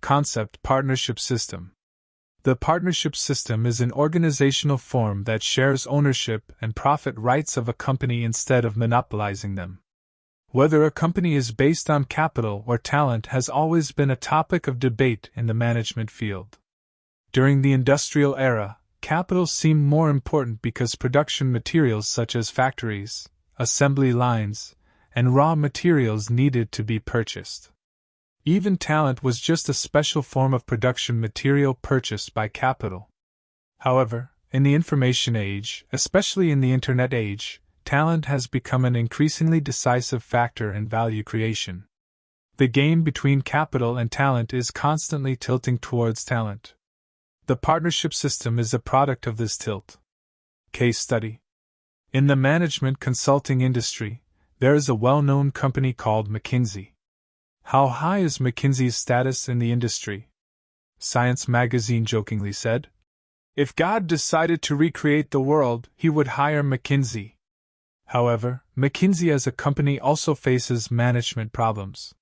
Concept: partnership system. The partnership system is an organizational form that shares ownership and profit rights of a company instead of monopolizing them. Whether a company is based on capital or talent has always been a topic of debate in the management field. During the industrial era, capital seemed more important because production materials such as factories, assembly lines, and raw materials needed to be purchased. Even talent was just a special form of production material purchased by capital. However, in the information age, especially in the Internet age, talent has become an increasingly decisive factor in value creation. The game between capital and talent is constantly tilting towards talent. The partnership system is a product of this tilt. Case study. In the management consulting industry, there is a well-known company called McKinsey. How high is McKinsey's status in the industry? Science magazine jokingly said, "If God decided to recreate the world, he would hire McKinsey." However, McKinsey as a company also faces management problems.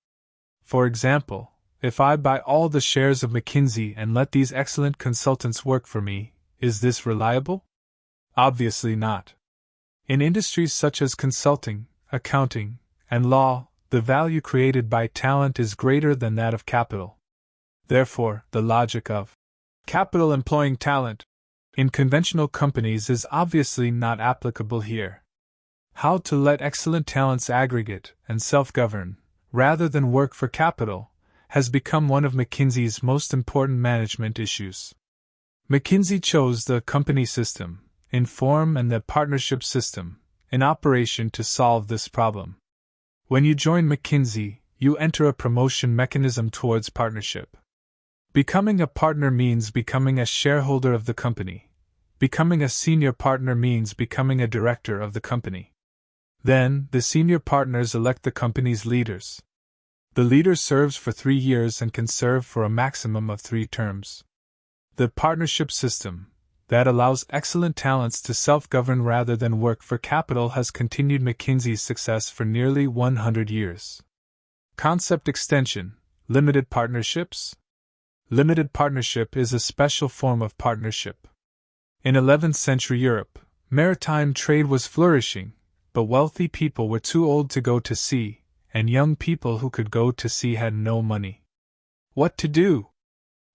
For example, if I buy all the shares of McKinsey and let these excellent consultants work for me, is this reliable? Obviously not. In industries such as consulting, accounting, and law, the value created by talent is greater than that of capital. Therefore, the logic of capital employing talent in conventional companies is obviously not applicable here. How to let excellent talents aggregate and self-govern, rather than work for capital, has become one of McKinsey's most important management issues. McKinsey chose the company system, in form, and the partnership system, in operation to solve this problem. When you join McKinsey, you enter a promotion mechanism towards partnership. Becoming a partner means becoming a shareholder of the company. Becoming a senior partner means becoming a director of the company. Then, the senior partners elect the company's leaders. The leader serves for 3 years and can serve for a maximum of 3 terms. The partnership system, that allows excellent talents to self-govern rather than work for capital, has continued McKinsey's success for nearly 100 years. Concept extension: limited partnerships. Limited partnership is a special form of partnership. In 11th century Europe, maritime trade was flourishing, but wealthy people were too old to go to sea, and young people who could go to sea had no money. What to do?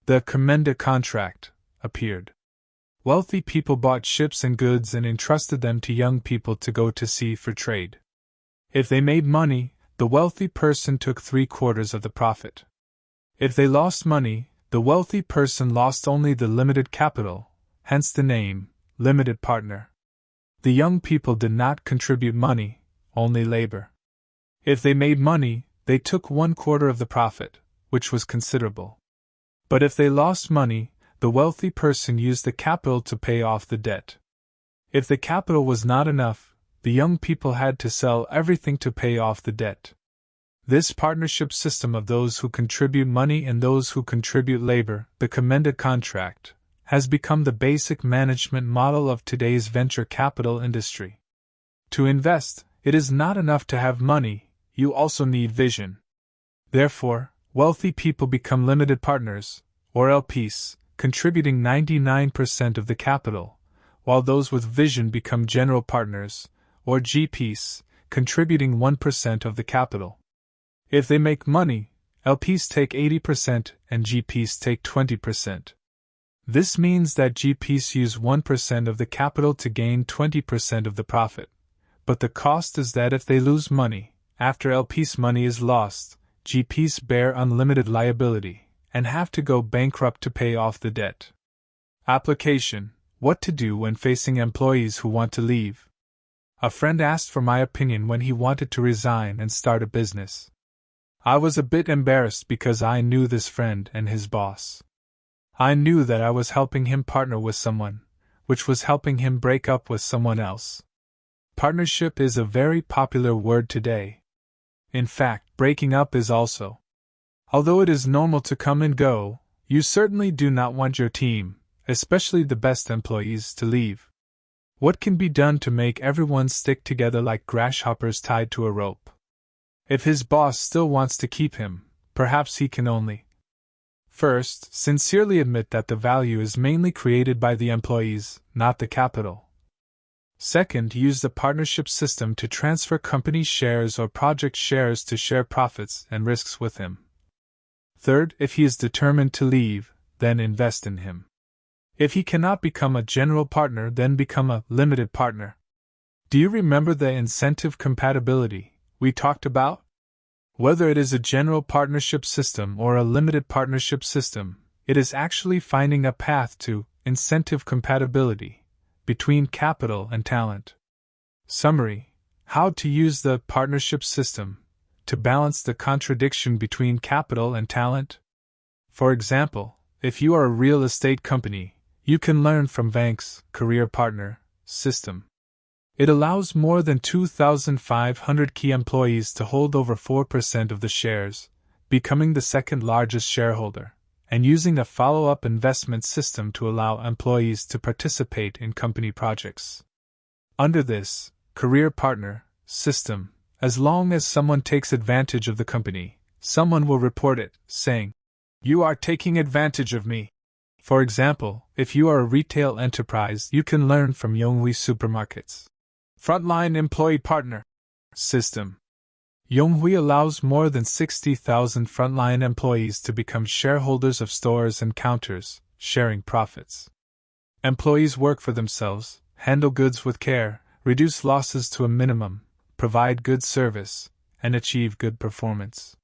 The Commenda contract appeared. Wealthy people bought ships and goods and entrusted them to young people to go to sea for trade. If they made money, the wealthy person took 3/4 of the profit. If they lost money, the wealthy person lost only the limited capital, hence the name, limited partner. The young people did not contribute money, only labor. If they made money, they took 1/4 of the profit, which was considerable. But if they lost money, the wealthy person used the capital to pay off the debt. If the capital was not enough, the young people had to sell everything to pay off the debt. This partnership system of those who contribute money and those who contribute labor, the Commenda contract, has become the basic management model of today's venture capital industry. To invest, it is not enough to have money, you also need vision. Therefore, wealthy people become limited partners, or LPs, contributing 99% of the capital, while those with vision become general partners, or GPs, contributing 1% of the capital. If they make money, LPs take 80% and GPs take 20%. This means that GPs use 1% of the capital to gain 20% of the profit. But the cost is that if they lose money, after LPs' money is lost, GPs bear unlimited liability and have to go bankrupt to pay off the debt. Application: what to do when facing employees who want to leave. A friend asked for my opinion when he wanted to resign and start a business. I was a bit embarrassed because I knew this friend and his boss. I knew that I was helping him partner with someone, which was helping him break up with someone else. Partnership is a very popular word today. In fact, breaking up is also. Although it is normal to come and go, you certainly do not want your team, especially the best employees, to leave. What can be done to make everyone stick together like grasshoppers tied to a rope? If his boss still wants to keep him, perhaps he can only First, sincerely admit that the value is mainly created by the employees, not the capital. Second, use the partnership system to transfer company shares or project shares to share profits and risks with him. Third, if he is determined to leave, then invest in him. If he cannot become a general partner, then become a limited partner. Do you remember the incentive compatibility we talked about? Whether it is a general partnership system or a limited partnership system, it is actually finding a path to incentive compatibility between capital and talent. Summary: how to use the partnership system to balance the contradiction between capital and talent. For example, if you are a real estate company, you can learn from Vank's career partner system. It allows more than 2,500 key employees to hold over 4% of the shares, becoming the second largest shareholder, and using a follow-up investment system to allow employees to participate in company projects. Under this career partner system, as long as someone takes advantage of the company, someone will report it, saying, "You are taking advantage of me." For example, if you are a retail enterprise, you can learn from Yonghui Supermarkets Frontline Employee Partner System. Yonghui allows more than 60,000 frontline employees to become shareholders of stores and counters, sharing profits. Employees work for themselves, handle goods with care, reduce losses to a minimum, provide good service, and achieve good performance.